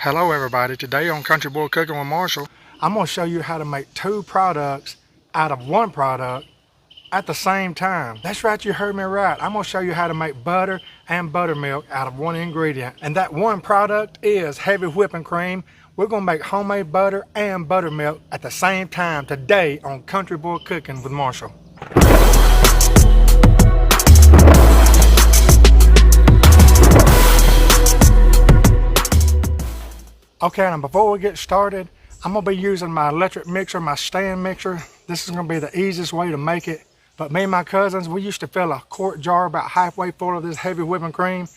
Hello everybody, today on Country Boy Cooking with Marshall, I'm going to show you how to make two products out of one product at the same time. That's right, you heard me right. I'm going to show you how to make butter and buttermilk out of one ingredient. And that one product is heavy whipping cream. We're going to make homemade butter and buttermilk at the same time today on Country Boy Cooking with Marshall. Okay, now before we get started, I'm going to be using my electric mixer, my stand mixer. This is going to be the easiest way to make it. But me and my cousins, we used to fill a quart jar about halfway full of this heavy whipping cream.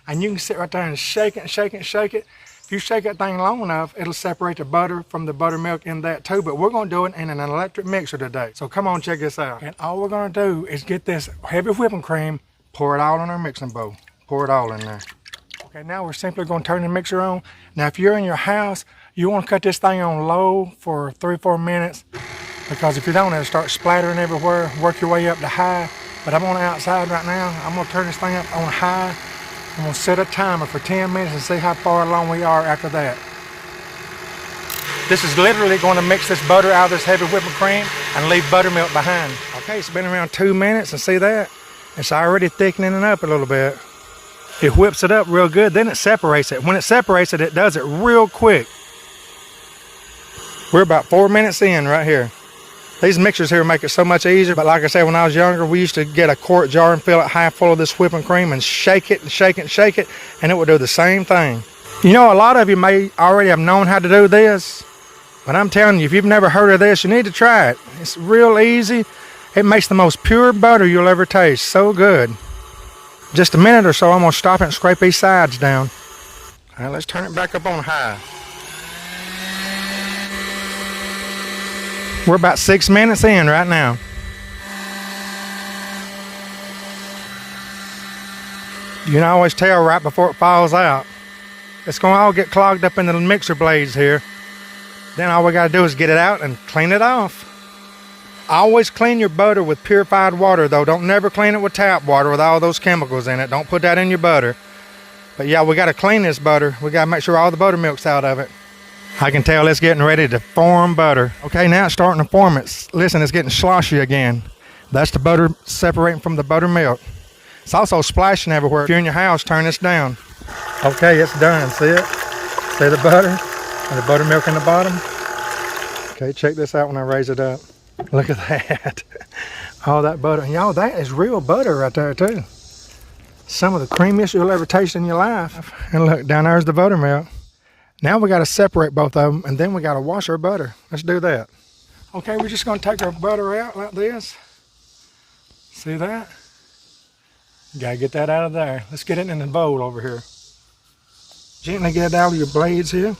And you can sit right there and shake it and shake it and shake it. If you shake that thing long enough, it'll separate the butter from the buttermilk in that too. But we're going to do it in an electric mixer today. So come on, check this out. And all we're going to do is get this heavy whipping cream, pour it all in our mixing bowl. Pour it all in there. Okay, now we're simply going to turn the mixer on. Now if you're in your house, you want to cut this thing on low for 3-4 minutes, because if you don't, it'll start splattering everywhere. Work your way up to high. But I'm on the outside right now. I'm going to turn this thing up on high. I'm going to set a timer for 10 minutes and see how far along we are after that. This is literally going to mix this butter out of this heavy whipping cream and leave buttermilk behind. Okay, it's been around 2 minutes, and see that? It's already thickening it up a little bit. It whips it up real good, then it separates it. When it separates it, it does it real quick. We're about 4 minutes in right here. These mixers here make it so much easier, but like I said, when I was younger, we used to get a quart jar and fill it half full of this whipping cream and shake it and shake it and shake it, and it would do the same thing. You know, a lot of you may already have known how to do this, but I'm telling you, if you've never heard of this, you need to try it. It's real easy. It makes the most pure butter you'll ever taste. So good. Just a minute or so, I'm going to stop it and scrape these sides down. All right, let's turn it back up on high. We're about 6 minutes in right now. You can always tell right before it falls out. It's going to all get clogged up in the mixer blades here. Then all we got to do is get it out and clean it off. Always clean your butter with purified water though. Don't never clean it with tap water with all those chemicals in it. Don't put that in your butter. But yeah, we got to clean this butter. We got to make sure all the buttermilk's out of it. I can tell it's getting ready to form butter. Okay, now it's starting to form it. Listen, it's getting sloshy again. That's the butter separating from the buttermilk. It's also splashing everywhere. If you're in your house, turn this down. Okay, it's done. See it? See the butter and the buttermilk in the bottom? Okay, check this out when I raise it up. Look at that. All that butter. Y'all, that is real butter right there too. Some of the creamiest you'll ever taste in your life. And look, down there's the buttermilk. Now we got to separate both of them, and then we got to wash our butter. Let's do that. Okay, we're just going to take our butter out like this. See that? Got to get that out of there. Let's get it in the bowl over here. Gently get it out of your blades here.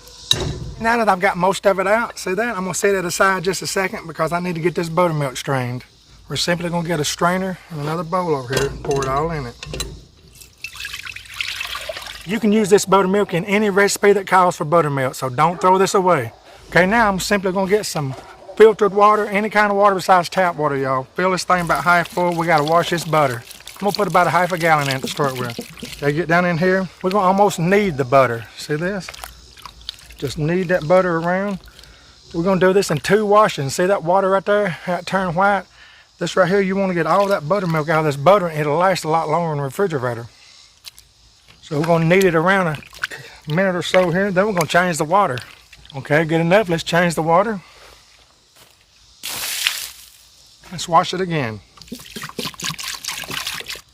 Now that I've got most of it out, see that? I'm going to set it aside just a second because I need to get this buttermilk strained. We're simply going to get a strainer and another bowl over here and pour it all in it. You can use this buttermilk in any recipe that calls for buttermilk, so don't throw this away. Okay, now I'm simply going to get some filtered water, any kind of water besides tap water, y'all. Fill this thing about half full. We got to wash this butter. I'm going to put about a half a gallon in to start with. Okay, get down in here. We're going to almost knead the butter. See this? Just knead that butter around. We're going to do this in 2 washings. See that water right there? How it turned white? This right here, you want to get all that buttermilk out of this butter, and it'll last a lot longer in the refrigerator. So we're going to knead it around a minute or so here. Then we're going to change the water. Okay, good enough. Let's change the water. Let's wash it again.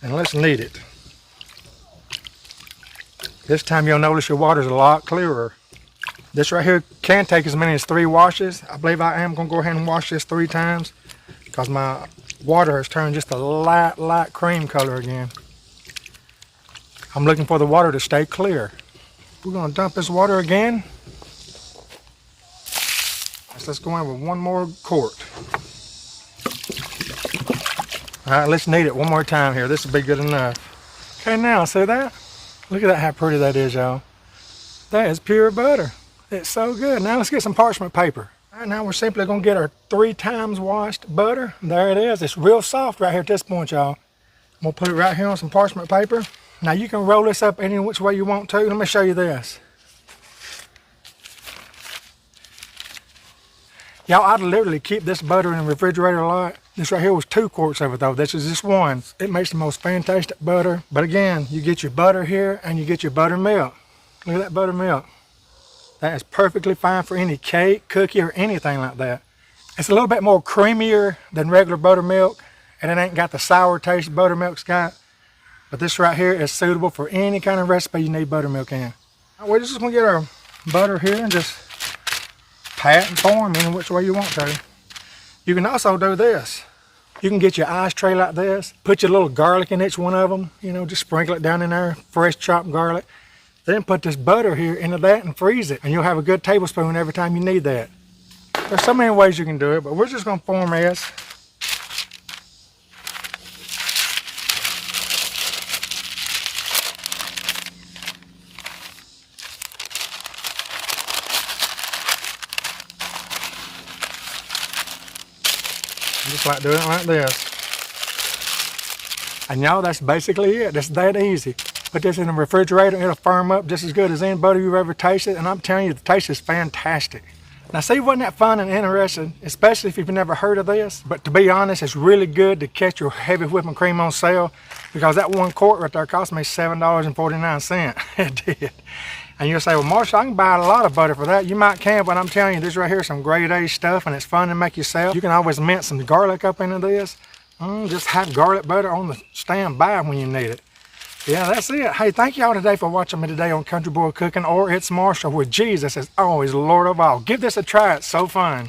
And let's knead it. This time you'll notice your water's a lot clearer. This right here can take as many as 3 washes. I believe I am going to go ahead and wash this 3 times because my water has turned just a light cream color again. I'm looking for the water to stay clear. We're going to dump this water again. Let's go in with 1 more quart. All right, let's knead it one more time here. This will be good enough. Okay, now see that? Look at that, how pretty that is, y'all. That is pure butter. It's so good. Now let's get some parchment paper. All right, now we're simply going to get our 3 times washed butter. There it is. It's real soft right here at this point, y'all. I'm going to put it right here on some parchment paper. Now you can roll this up any which way you want to. Let me show you this. Y'all, I'd literally keep this butter in the refrigerator a lot. This right here was 2 quarts of it though. This is just 1. It makes the most fantastic butter. But again, you get your butter here and you get your buttermilk. Look at that buttermilk. That is perfectly fine for any cake, cookie, or anything like that. It's a little bit more creamier than regular buttermilk, and it ain't got the sour taste buttermilk's got. But this right here is suitable for any kind of recipe you need buttermilk in. We're just gonna get our butter here and just pat and form any which way you want to. You can also do this. You can get your ice tray like this, put your little garlic in each one of them, you know, just sprinkle it down in there, fresh chopped garlic. Then put this butter here into that and freeze it, and you'll have a good tablespoon every time you need that. There's so many ways you can do it, but we're just gonna form this. Just like doing it like this. And y'all, that's basically it. It's that easy. Put this in the refrigerator, it'll firm up just as good as any butter you've ever tasted, and I'm telling you, the taste is fantastic. Now see, wasn't that fun and interesting, especially if you've never heard of this? But to be honest, it's really good to catch your heavy whipping cream on sale, because that 1 quart right there cost me $7.49. It did. And you'll say, well, Marshall, I can buy a lot of butter for that. You might can, but I'm telling you, this right here is some grade A stuff, and it's fun to make yourself. You can always mince some garlic up into this. Just have garlic butter on the standby when you need it. Yeah, that's it. Hey, thank y'all today for watching me today on Country Boy Cooking, or It's Marshall, where Jesus is always Lord of all. Give this a try. It's so fun.